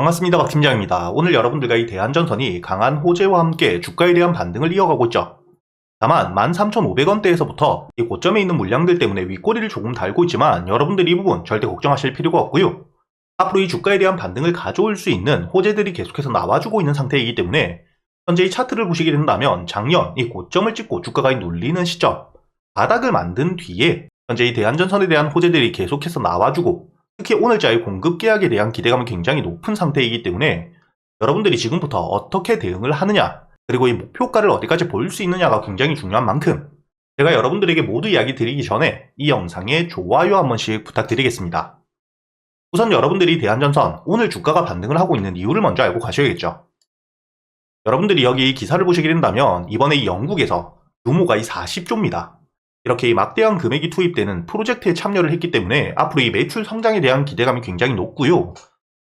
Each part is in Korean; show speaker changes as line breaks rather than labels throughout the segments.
반갑습니다. 박 팀장입니다. 오늘 여러분들과 이 대한전선이 강한 호재와 함께 주가에 대한 반등을 이어가고 있죠. 다만 13,500원대에서부터 이 고점에 있는 물량들 때문에 윗꼬리를 조금 달고 있지만 여러분들이 이 부분 절대 걱정하실 필요가 없고요. 앞으로 이 주가에 대한 반등을 가져올 수 있는 호재들이 계속해서 나와주고 있는 상태이기 때문에 현재 이 차트를 보시게 된다면 작년 이 고점을 찍고 주가가 눌리는 시점, 바닥을 만든 뒤에 현재 이 대한전선에 대한 호재들이 계속해서 나와주고 특히 오늘자의 공급 계약에 대한 기대감은 굉장히 높은 상태이기 때문에 여러분들이 지금부터 어떻게 대응을 하느냐, 그리고 이 목표가를 어디까지 볼 수 있느냐가 굉장히 중요한 만큼 제가 여러분들에게 모두 이야기 드리기 전에 이 영상에 좋아요 한 번씩 부탁드리겠습니다. 우선 여러분들이 대한전선 오늘 주가가 반등을 하고 있는 이유를 먼저 알고 가셔야겠죠. 여러분들이 여기 기사를 보시게 된다면 이번에 이 영국에서 규모가 이 40조입니다. 이렇게 이 막대한 금액이 투입되는 프로젝트에 참여를 했기 때문에 앞으로 이 매출 성장에 대한 기대감이 굉장히 높고요.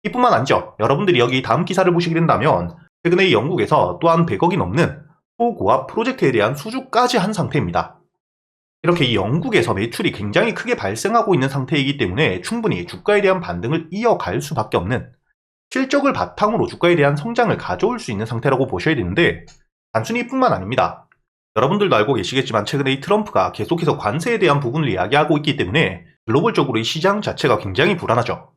이뿐만 아니죠. 여러분들이 여기 다음 기사를 보시게 된다면 최근에 이 영국에서 또한 100억이 넘는 초고압 프로젝트에 대한 수주까지 한 상태입니다. 이렇게 이 영국에서 매출이 굉장히 크게 발생하고 있는 상태이기 때문에 충분히 주가에 대한 반등을 이어갈 수밖에 없는, 실적을 바탕으로 주가에 대한 성장을 가져올 수 있는 상태라고 보셔야 되는데 단순히 이뿐만 아닙니다. 여러분들도 알고 계시겠지만 최근에 이 트럼프가 계속해서 관세에 대한 부분을 이야기하고 있기 때문에 글로벌적으로 이 시장 자체가 굉장히 불안하죠.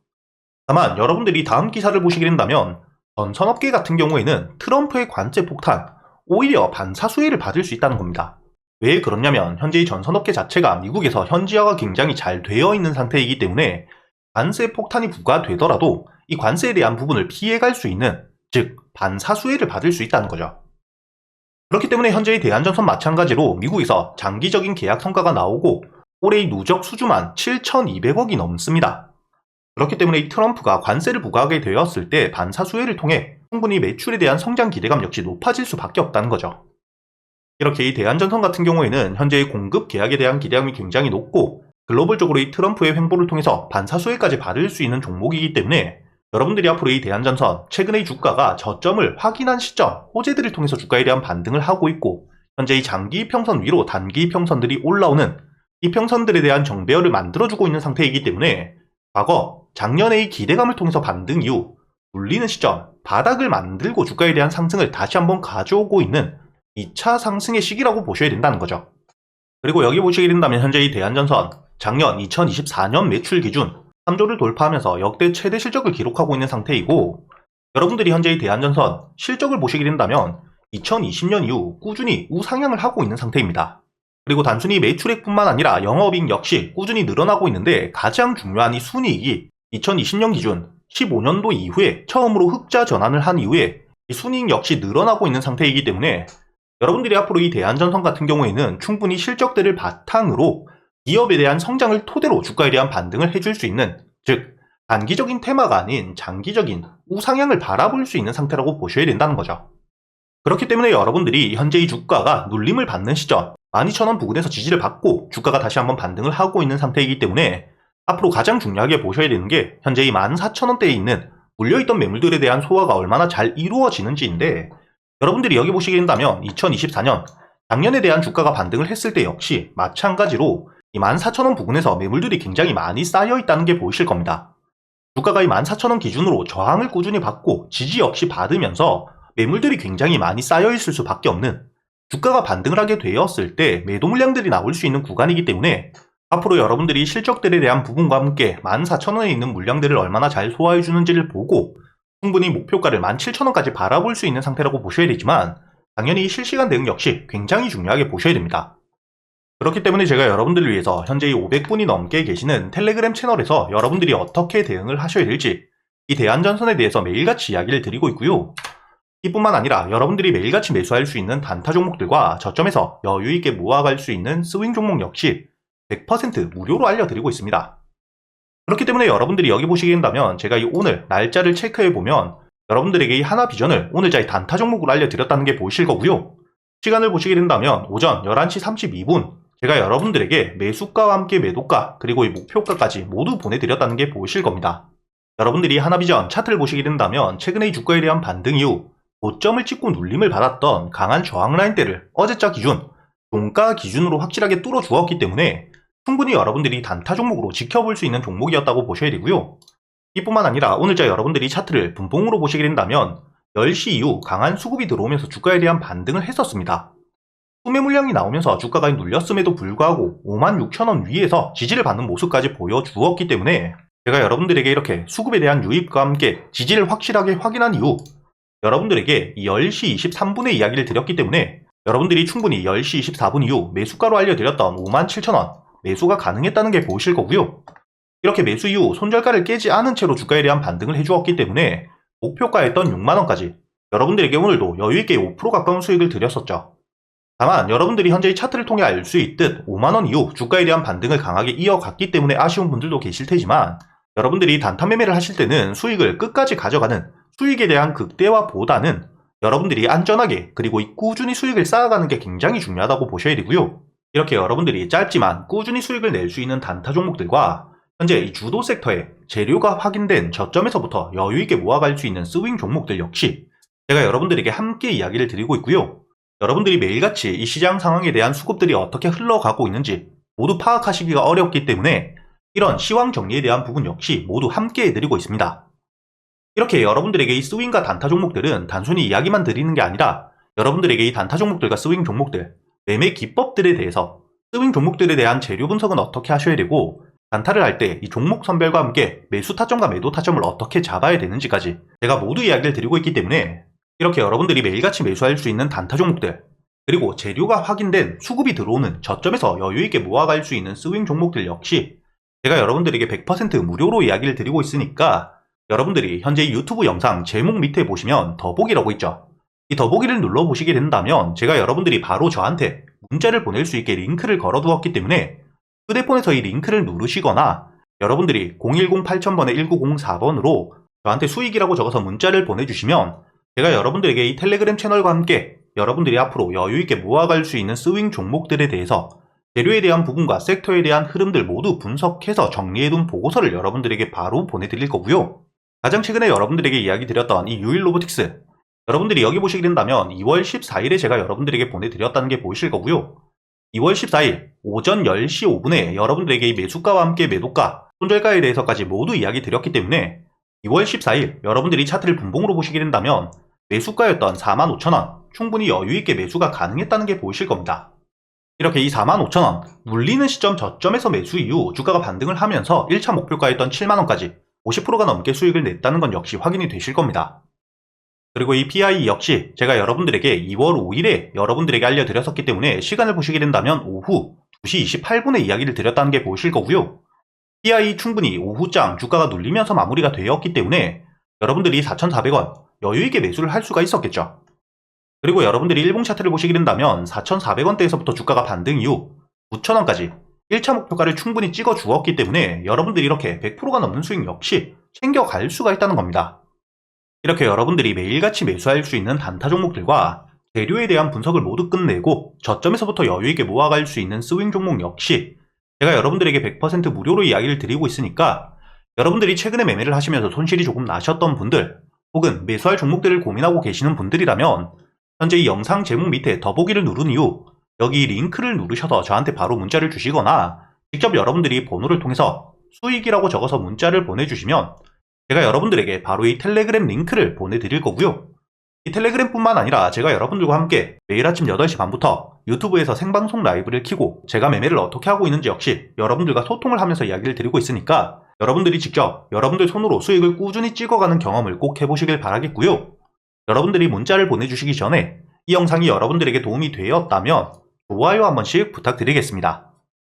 다만 여러분들이 다음 기사를 보시게 된다면 전선업계 같은 경우에는 트럼프의 관세 폭탄, 오히려 반사수혜를 받을 수 있다는 겁니다. 왜 그러냐면 현재 이 전선업계 자체가 미국에서 현지화가 굉장히 잘 되어 있는 상태이기 때문에 관세 폭탄이 부과되더라도 이 관세에 대한 부분을 피해갈 수 있는, 즉 반사수혜를 받을 수 있다는 거죠. 그렇기 때문에 현재의 대한전선 마찬가지로 미국에서 장기적인 계약 성과가 나오고 올해의 누적 수주만 7,200억이 넘습니다. 그렇기 때문에 이 트럼프가 관세를 부과하게 되었을 때 반사수혜를 통해 충분히 매출에 대한 성장 기대감 역시 높아질 수밖에 없다는 거죠. 이렇게 이 대한전선 같은 경우에는 현재의 공급 계약에 대한 기대감이 굉장히 높고 글로벌적으로 이 트럼프의 횡보를 통해서 반사수혜까지 받을 수 있는 종목이기 때문에 여러분들이 앞으로 이 대한전선 최근의 주가가 저점을 확인한 시점, 호재들을 통해서 주가에 대한 반등을 하고 있고 현재 이 장기 평선 위로 단기 평선들이 올라오는 이 평선들에 대한 정배열을 만들어주고 있는 상태이기 때문에 과거 작년의 기대감을 통해서 반등 이후 눌리는 시점, 바닥을 만들고 주가에 대한 상승을 다시 한번 가져오고 있는 2차 상승의 시기라고 보셔야 된다는 거죠. 그리고 여기 보시게 된다면 현재 이 대한전선 작년 2024년 매출 기준 3조를 돌파하면서 역대 최대 실적을 기록하고 있는 상태이고 여러분들이 현재 이 대한전선 실적을 보시게 된다면 2020년 이후 꾸준히 우상향을 하고 있는 상태입니다. 그리고 단순히 매출액뿐만 아니라 영업이익 역시 꾸준히 늘어나고 있는데 가장 중요한 이 순이익이 2020년 기준 15년도 이후에 처음으로 흑자 전환을 한 이후에 이 순이익 역시 늘어나고 있는 상태이기 때문에 여러분들이 앞으로 이 대한전선 같은 경우에는 충분히 실적들을 바탕으로 기업에 대한 성장을 토대로 주가에 대한 반등을 해줄 수 있는, 즉 단기적인 테마가 아닌 장기적인 우상향을 바라볼 수 있는 상태라고 보셔야 된다는 거죠. 그렇기 때문에 여러분들이 현재 이 주가가 눌림을 받는 시점 12,000원 부근에서 지지를 받고 주가가 다시 한번 반등을 하고 있는 상태이기 때문에 앞으로 가장 중요하게 보셔야 되는 게 현재 이 14,000원대에 있는 물려있던 매물들에 대한 소화가 얼마나 잘 이루어지는지인데 여러분들이 여기 보시게 된다면 2024년 작년에 대한 주가가 반등을 했을 때 역시 마찬가지로 이 14,000원 부근에서 매물들이 굉장히 많이 쌓여 있다는 게 보이실 겁니다. 주가가 이 14,000원 기준으로 저항을 꾸준히 받고 지지 역시 받으면서 매물들이 굉장히 많이 쌓여 있을 수밖에 없는, 주가가 반등을 하게 되었을 때 매도 물량들이 나올 수 있는 구간이기 때문에 앞으로 여러분들이 실적들에 대한 부분과 함께 14,000원에 있는 물량들을 얼마나 잘 소화해 주는지를 보고 충분히 목표가를 17,000원까지 바라볼 수 있는 상태라고 보셔야 되지만 당연히 실시간 대응 역시 굉장히 중요하게 보셔야 됩니다. 그렇기 때문에 제가 여러분들을 위해서 현재 500분이 넘게 계시는 텔레그램 채널에서 여러분들이 어떻게 대응을 하셔야 될지 이 대한전선에 대해서 매일같이 이야기를 드리고 있고요. 이뿐만 아니라 여러분들이 매일같이 매수할 수 있는 단타 종목들과 저점에서 여유있게 모아갈 수 있는 스윙 종목 역시 100% 무료로 알려드리고 있습니다. 그렇기 때문에 여러분들이 여기 보시게 된다면 제가 이 오늘 날짜를 체크해보면 여러분들에게 이 하나비전을 오늘자의 단타 종목으로 알려드렸다는 게 보이실 거고요. 시간을 보시게 된다면 오전 11시 32분 제가 여러분들에게 매수가와 함께 매도가 그리고 이 목표가까지 모두 보내드렸다는 게 보이실 겁니다. 여러분들이 하나비전 차트를 보시게 된다면 최근의 주가에 대한 반등 이후 고점을 찍고 눌림을 받았던 강한 저항 라인대를 어제자 기준, 종가 기준으로 확실하게 뚫어 주었기 때문에 충분히 여러분들이 단타 종목으로 지켜볼 수 있는 종목이었다고 보셔야 되고요. 이뿐만 아니라 오늘자 여러분들이 차트를 분봉으로 보시게 된다면 10시 이후 강한 수급이 들어오면서 주가에 대한 반등을 했었습니다. 수매 물량이 나오면서 주가가 눌렸음에도 불구하고 56,000원 위에서 지지를 받는 모습까지 보여주었기 때문에 제가 여러분들에게 이렇게 수급에 대한 유입과 함께 지지를 확실하게 확인한 이후 여러분들에게 10시 23분에 이야기를 드렸기 때문에 여러분들이 충분히 10시 24분 이후 매수가로 알려드렸던 57,000원 매수가 가능했다는 게 보이실 거고요. 이렇게 매수 이후 손절가를 깨지 않은 채로 주가에 대한 반등을 해주었기 때문에 목표가였던 6만원까지 여러분들에게 오늘도 여유있게 5% 가까운 수익을 드렸었죠. 다만 여러분들이 현재의 차트를 통해 알 수 있듯 5만원 이후 주가에 대한 반등을 강하게 이어갔기 때문에 아쉬운 분들도 계실 테지만 여러분들이 단타 매매를 하실 때는 수익을 끝까지 가져가는 수익에 대한 극대화보다는 여러분들이 안전하게 그리고 꾸준히 수익을 쌓아가는 게 굉장히 중요하다고 보셔야 되고요. 이렇게 여러분들이 짧지만 꾸준히 수익을 낼 수 있는 단타 종목들과 현재 이 주도 섹터에 재료가 확인된 저점에서부터 여유있게 모아갈 수 있는 스윙 종목들 역시 제가 여러분들에게 함께 이야기를 드리고 있고요. 여러분들이 매일같이 이 시장 상황에 대한 수급들이 어떻게 흘러가고 있는지 모두 파악하시기가 어렵기 때문에 이런 시황 정리에 대한 부분 역시 모두 함께 해드리고 있습니다. 이렇게 여러분들에게 이 스윙과 단타 종목들은 단순히 이야기만 드리는 게 아니라 여러분들에게 이 단타 종목들과 스윙 종목들, 매매 기법들에 대해서 스윙 종목들에 대한 재료 분석은 어떻게 하셔야 되고 단타를 할 때 이 종목 선별과 함께 매수 타점과 매도 타점을 어떻게 잡아야 되는지까지 제가 모두 이야기를 드리고 있기 때문에 이렇게 여러분들이 매일같이 매수할 수 있는 단타 종목들 그리고 재료가 확인된 수급이 들어오는 저점에서 여유있게 모아갈 수 있는 스윙 종목들 역시 제가 여러분들에게 100% 무료로 이야기를 드리고 있으니까 여러분들이 현재 유튜브 영상 제목 밑에 보시면 더보기라고 있죠. 이 더보기를 눌러보시게 된다면 제가 여러분들이 바로 저한테 문자를 보낼 수 있게 링크를 걸어두었기 때문에 휴대폰에서 이 링크를 누르시거나 여러분들이 010-8000번에 1904번으로 저한테 수익이라고 적어서 문자를 보내주시면 제가 여러분들에게 이 텔레그램 채널과 함께 여러분들이 앞으로 여유있게 모아갈 수 있는 스윙 종목들에 대해서 재료에 대한 부분과 섹터에 대한 흐름들 모두 분석해서 정리해둔 보고서를 여러분들에게 바로 보내드릴 거고요. 가장 최근에 여러분들에게 이야기 드렸던 이 유일 로보틱스 여러분들이 여기 보시게 된다면 2월 14일에 제가 여러분들에게 보내드렸다는 게 보이실 거고요. 2월 14일 오전 10시 5분에 여러분들에게 이 매수가와 함께 매도가, 손절가에 대해서까지 모두 이야기 드렸기 때문에 2월 14일 여러분들이 차트를 분봉으로 보시게 된다면 매수가였던 45,000원 충분히 여유있게 매수가 가능했다는 게 보이실 겁니다. 이렇게 이 45,000원 눌리는 시점 저점에서 매수 이후 주가가 반등을 하면서 1차 목표가였던 7만원까지 50%가 넘게 수익을 냈다는 건 역시 확인이 되실 겁니다. 그리고 이 PI 역시 제가 여러분들에게 2월 5일에 여러분들에게 알려드렸었기 때문에 시간을 보시게 된다면 오후 2시 28분에 이야기를 드렸다는 게 보이실 거고요. PI 충분히 오후장 주가가 눌리면서 마무리가 되었기 때문에 여러분들이 4,400원 여유있게 매수를 할 수가 있었겠죠. 그리고 여러분들이 일봉 차트를 보시게 된다면 4,400원대에서부터 주가가 반등 이후 9,000원까지 1차 목표가를 충분히 찍어 주었기 때문에 여러분들이 이렇게 100%가 넘는 수익 역시 챙겨갈 수가 있다는 겁니다. 이렇게 여러분들이 매일같이 매수할 수 있는 단타 종목들과 재료에 대한 분석을 모두 끝내고 저점에서부터 여유있게 모아갈 수 있는 스윙 종목 역시 제가 여러분들에게 100% 무료로 이야기를 드리고 있으니까 여러분들이 최근에 매매를 하시면서 손실이 조금 나셨던 분들 혹은 매수할 종목들을 고민하고 계시는 분들이라면 현재 이 영상 제목 밑에 더보기를 누른 이후 여기 링크를 누르셔서 저한테 바로 문자를 주시거나 직접 여러분들이 번호를 통해서 수익이라고 적어서 문자를 보내주시면 제가 여러분들에게 바로 이 텔레그램 링크를 보내드릴 거고요. 이 텔레그램뿐만 아니라 제가 여러분들과 함께 매일 아침 8시 반부터 유튜브에서 생방송 라이브를 켜고 제가 매매를 어떻게 하고 있는지 역시 여러분들과 소통을 하면서 이야기를 드리고 있으니까 여러분들이 직접 여러분들 손으로 수익을 꾸준히 찍어가는 경험을 꼭 해보시길 바라겠고요. 여러분들이 문자를 보내주시기 전에 이 영상이 여러분들에게 도움이 되었다면 좋아요 한 번씩 부탁드리겠습니다.